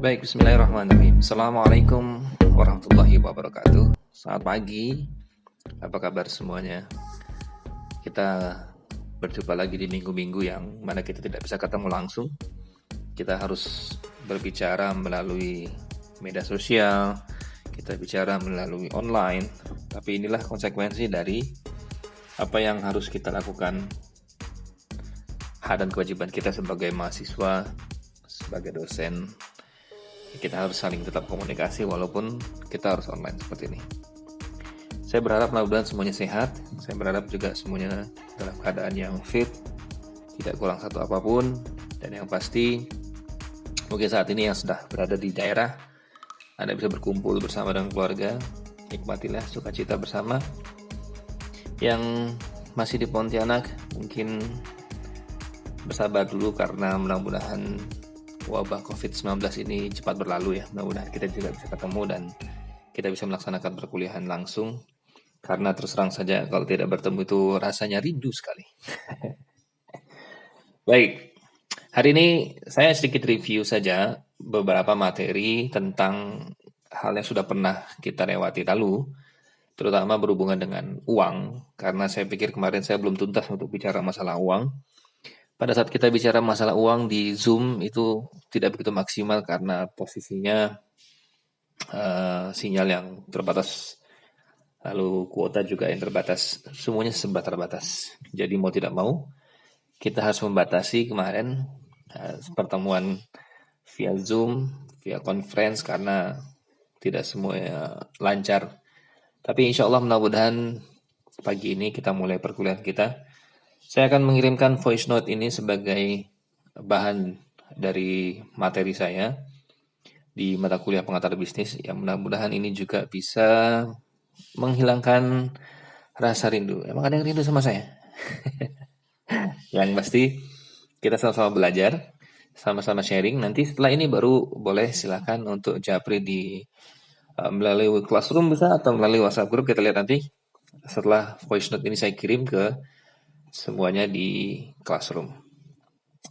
Baik, bismillahirrahmanirrahim. Assalamualaikum warahmatullahi wabarakatuh. Selamat pagi, apa kabar semuanya? Kita berjumpa lagi di minggu-minggu yang mana kita tidak bisa ketemu langsung. Kita harus berbicara melalui media sosial, kita bicara melalui online. Tapi inilah konsekuensi dari apa yang harus kita lakukan, hak dan kewajiban kita sebagai mahasiswa, sebagai dosen. Kita harus saling tetap komunikasi walaupun kita harus online seperti ini. Saya berharap mudah-mudahan semuanya sehat. Saya berharap juga semuanya dalam keadaan yang fit, tidak kurang satu apapun. Dan yang pasti, mungkin saat ini yang sudah berada di daerah, Anda bisa berkumpul bersama dengan keluarga. Nikmatilah sukacita bersama. Yang masih di Pontianak, mungkin bersabar dulu karena mudah-mudahan wabah COVID-19 ini cepat berlalu ya. Mudah-mudahan kita juga bisa ketemu dan kita bisa melaksanakan perkuliahan langsung. Karena terus terang saja kalau tidak bertemu itu rasanya rindu sekali. Baik, hari ini saya sedikit review saja beberapa materi tentang hal yang sudah pernah kita lewati lalu, terutama berhubungan dengan uang. Karena saya pikir kemarin saya belum tuntas untuk bicara masalah uang. Pada saat kita bicara masalah uang di Zoom itu tidak begitu maksimal karena posisinya sinyal yang terbatas, lalu kuota juga yang terbatas, semuanya serba terbatas. Jadi mau tidak mau kita harus membatasi kemarin pertemuan via Zoom, via conference karena tidak semuanya lancar. Tapi insya Allah mudah-mudahan pagi ini kita mulai perkuliahan kita. Saya akan mengirimkan voice note ini sebagai bahan dari materi saya di mata kuliah pengantar bisnis. Yang mudah-mudahan ini juga bisa menghilangkan rasa rindu. Emang ada yang rindu sama saya? Yang pasti kita sama-sama belajar, sama-sama sharing. Nanti setelah ini baru boleh silakan untuk japri di melalui Classroom bisa atau melalui WhatsApp group. Kita lihat nanti setelah voice note ini saya kirim ke semuanya di Classroom.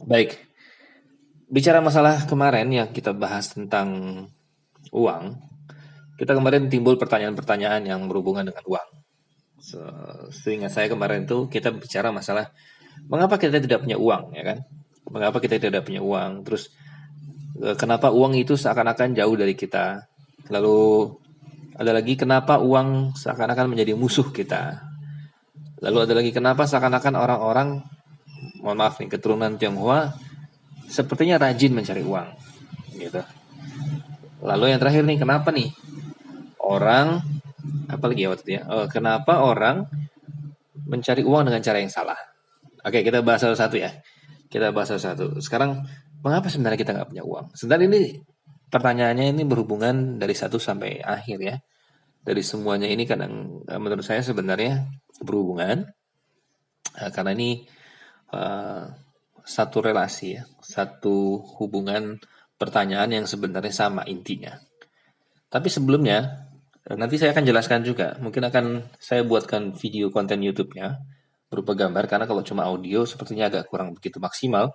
Baik, bicara masalah kemarin yang kita bahas tentang uang, kita kemarin timbul pertanyaan-pertanyaan yang berhubungan dengan uang. Seingat saya kemarin itu kita bicara masalah mengapa kita tidak punya uang, ya kan? Mengapa kita tidak punya uang? Terus kenapa uang itu seakan-akan jauh dari kita? Lalu ada lagi kenapa uang seakan-akan menjadi musuh kita? Lalu ada lagi kenapa seakan-akan orang-orang, mohon maaf nih, keturunan Tionghoa sepertinya rajin mencari uang, gitu. Lalu yang terakhir nih, kenapa nih orang, apalagi ya waktu itu ya, kenapa orang mencari uang dengan cara yang salah? Oke, kita bahas satu-satu ya. Kita bahas satu-satu. Sekarang, mengapa sebenarnya kita nggak punya uang? Sebenarnya ini pertanyaannya ini berhubungan dari satu sampai akhir ya. Dari semuanya ini kadang menurut saya sebenarnya berhubungan karena ini satu relasi ya, satu hubungan pertanyaan yang sebenarnya sama intinya. Tapi sebelumnya nanti saya akan jelaskan juga, mungkin akan saya buatkan video konten YouTube-nya berupa gambar karena kalau cuma audio sepertinya agak kurang begitu maksimal.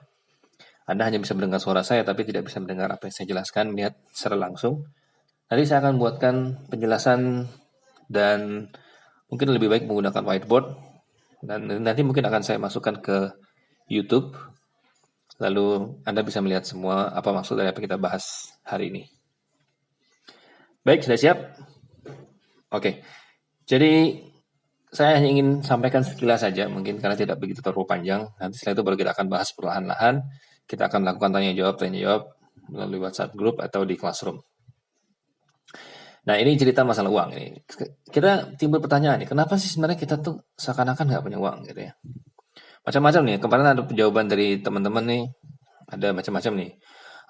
Anda hanya bisa mendengar suara saya tapi tidak bisa mendengar apa yang saya jelaskan, melihat secara langsung. Nanti saya akan buatkan penjelasan dan mungkin lebih baik menggunakan whiteboard dan nanti mungkin akan saya masukkan ke YouTube. Lalu Anda bisa melihat semua apa maksud dari apa yang kita bahas hari ini. Baik, sudah siap? Oke. Jadi saya hanya ingin sampaikan sekilas saja mungkin karena tidak begitu terlalu panjang. Nanti setelah itu baru kita akan bahas perlahan-lahan. Kita akan lakukan tanya jawab melalui WhatsApp group atau di Classroom. Nah ini cerita masalah uang ini. Kita timbul pertanyaan nih, kenapa sih sebenarnya kita tuh seakan-akan nggak punya uang gitu ya? Macam-macam nih. Kemarin ada jawaban dari teman-teman nih, ada macam-macam nih.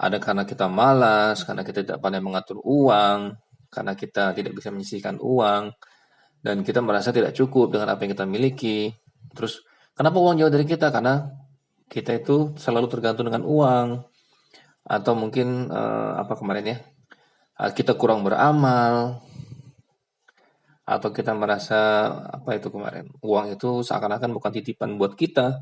Ada karena kita malas, karena kita tidak pandai mengatur uang, karena kita tidak bisa menyisihkan uang, dan kita merasa tidak cukup dengan apa yang kita miliki. Terus kenapa uang jauh dari kita? Karena kita itu selalu tergantung dengan uang, atau mungkin apa kemarin ya? Kita kurang beramal, atau kita merasa apa itu kemarin, uang itu seakan-akan bukan titipan buat kita.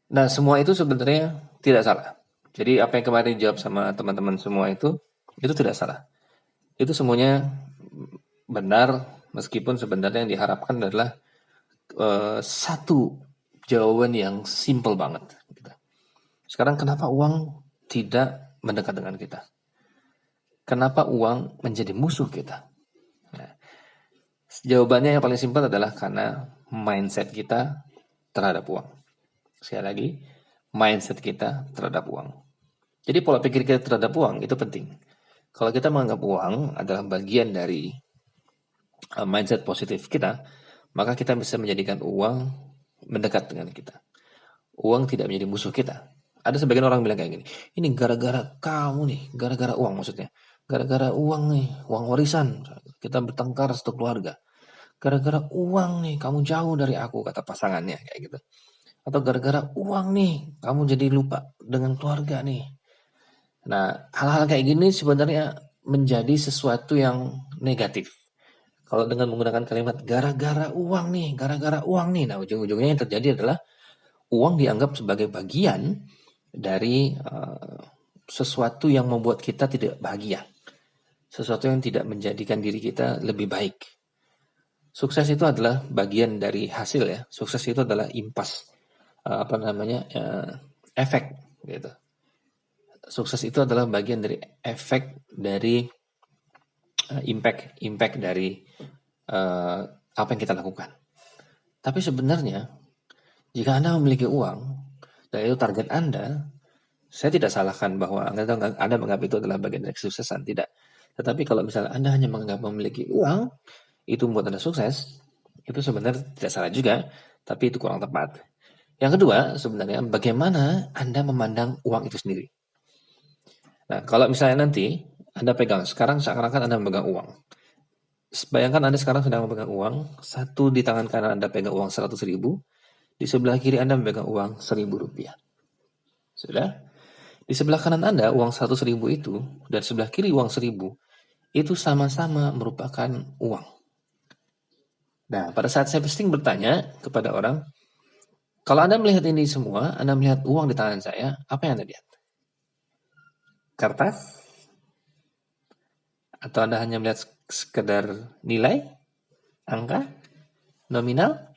Nah semua itu sebenarnya tidak salah. Jadi apa yang kemarin dijawab sama teman-teman semua itu tidak salah. Itu semuanya benar, meskipun sebenarnya yang diharapkan adalah satu jawaban yang simple banget. Gitu. Sekarang kenapa uang tidak mendekat dengan kita? Kenapa uang menjadi musuh kita? Nah, jawabannya yang paling simpel adalah karena mindset kita terhadap uang. Sekali lagi, mindset kita terhadap uang. Jadi pola pikir kita terhadap uang itu penting. Kalau kita menganggap uang adalah bagian dari mindset positif kita, maka kita bisa menjadikan uang mendekat dengan kita. Uang tidak menjadi musuh kita. Ada sebagian orang bilang kayak gini, ini gara-gara kamu nih, gara-gara uang maksudnya. Gara-gara uang nih, uang warisan. Kita bertengkar satu keluarga. Gara-gara uang nih, kamu jauh dari aku, kata pasangannya kayak gitu. Atau gara-gara uang nih, kamu jadi lupa dengan keluarga nih. Nah, hal-hal kayak gini sebenarnya menjadi sesuatu yang negatif. Kalau dengan menggunakan kalimat gara-gara uang nih, nah ujung-ujungnya yang terjadi adalah uang dianggap sebagai bagian dari sesuatu yang membuat kita tidak bahagia. Sesuatu yang tidak menjadikan diri kita lebih baik. Sukses itu adalah bagian dari hasil ya. Sukses itu adalah impas, efek gitu. Sukses itu adalah bagian dari efek dari impact dari apa yang kita lakukan. Tapi sebenarnya jika Anda memiliki uang dan itu target Anda, saya tidak salahkan bahwa Anda menganggap itu adalah bagian dari kesuksesan, tidak. Tetapi kalau misalnya Anda hanya menganggap memiliki uang itu membuat Anda sukses, itu sebenarnya tidak salah juga, tapi itu kurang tepat. Yang kedua, sebenarnya bagaimana Anda memandang uang itu sendiri. Nah, kalau misalnya nanti Anda pegang, sekarang seakan-akan Anda memegang uang. Bayangkan Anda sekarang sedang memegang uang, satu di tangan kanan Anda pegang uang 100.000, di sebelah kiri Anda memegang uang 1.000 rupiah. Sudah? Di sebelah kanan Anda uang 100.000 itu, dan sebelah kiri uang 1.000, itu sama-sama merupakan uang. Nah, pada saat saya sering bertanya kepada orang, kalau Anda melihat ini semua, Anda melihat uang di tangan saya, apa yang Anda lihat? Kertas? Atau Anda hanya melihat sekedar nilai? Angka? Nominal?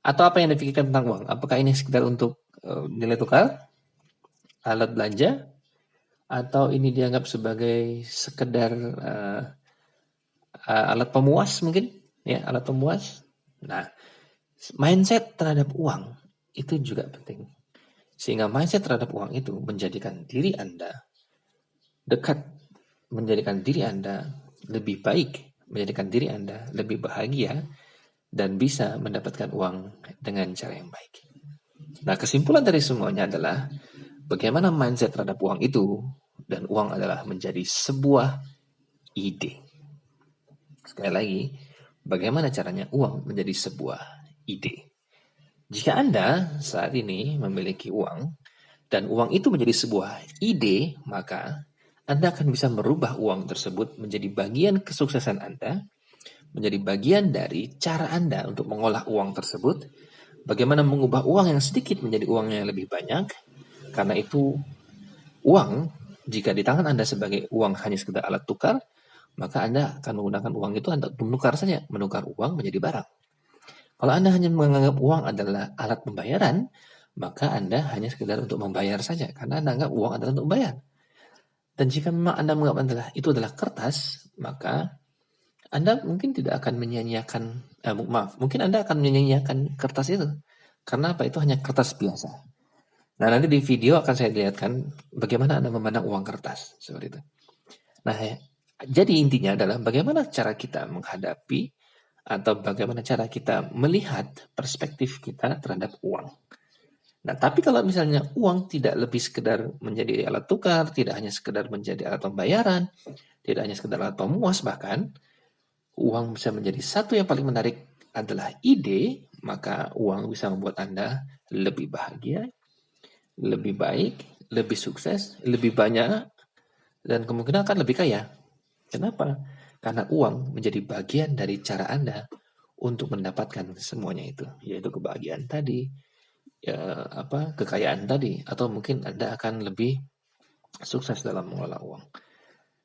Atau apa yang Anda pikirkan tentang uang? Apakah ini sekedar untuk nilai tukar? Alat belanja? Atau ini dianggap sebagai sekedar alat pemuas mungkin? Ya, alat pemuas. Nah, mindset terhadap uang itu juga penting. Sehingga mindset terhadap uang itu menjadikan diri Anda dekat, menjadikan diri Anda lebih baik, menjadikan diri Anda lebih bahagia, dan bisa mendapatkan uang dengan cara yang baik. Nah, kesimpulan dari semuanya adalah bagaimana mindset terhadap uang itu, dan uang adalah menjadi sebuah ide. Sekali lagi, bagaimana caranya uang menjadi sebuah ide. Jika Anda saat ini memiliki uang, dan uang itu menjadi sebuah ide, maka Anda akan bisa merubah uang tersebut menjadi bagian kesuksesan Anda, menjadi bagian dari cara Anda untuk mengolah uang tersebut, bagaimana mengubah uang yang sedikit menjadi uang yang lebih banyak, karena itu uang, jika di tangan Anda sebagai uang hanya sekedar alat tukar, maka Anda akan menggunakan uang itu untuk menukar saja, menukar uang menjadi barang. Kalau Anda hanya menganggap uang adalah alat pembayaran, maka Anda hanya sekedar untuk membayar saja, karena Anda anggap uang adalah untuk membayar. Dan jika memang Anda menganggap itu adalah kertas, maka Anda mungkin tidak akan mungkin Anda akan menyanyiakan kertas itu. Karena apa? Itu hanya kertas biasa. Nah, nanti di video akan saya lihatkan bagaimana Anda memandang uang kertas, seperti itu. Nah, jadi intinya adalah bagaimana cara kita menghadapi atau bagaimana cara kita melihat perspektif kita terhadap uang. Nah, tapi kalau misalnya uang tidak lebih sekedar menjadi alat tukar, tidak hanya sekedar menjadi alat pembayaran, tidak hanya sekedar alat pemuas, bahkan uang bisa menjadi satu yang paling menarik adalah ide, maka uang bisa membuat Anda lebih bahagia, lebih baik, lebih sukses, lebih banyak, dan kemungkinan akan lebih kaya. Kenapa? Karena uang menjadi bagian dari cara Anda untuk mendapatkan semuanya itu, yaitu kebahagiaan tadi, kekayaan tadi, atau mungkin Anda akan lebih sukses dalam mengelola uang.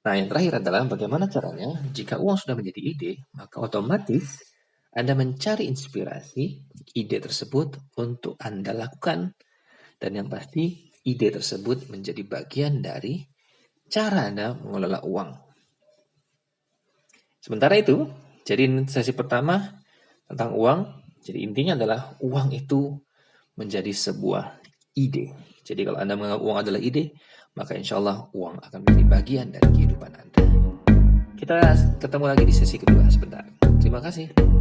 Nah, yang terakhir adalah bagaimana caranya jika uang sudah menjadi ide, maka otomatis Anda mencari inspirasi ide tersebut untuk Anda lakukan. Dan yang pasti, ide tersebut menjadi bagian dari cara Anda mengelola uang. Sementara itu, jadi sesi pertama tentang uang, jadi intinya adalah uang itu menjadi sebuah ide. Jadi kalau Anda menganggap uang adalah ide, maka insya Allah uang akan menjadi bagian dari kehidupan Anda. Kita ketemu lagi di sesi kedua sebentar. Terima kasih.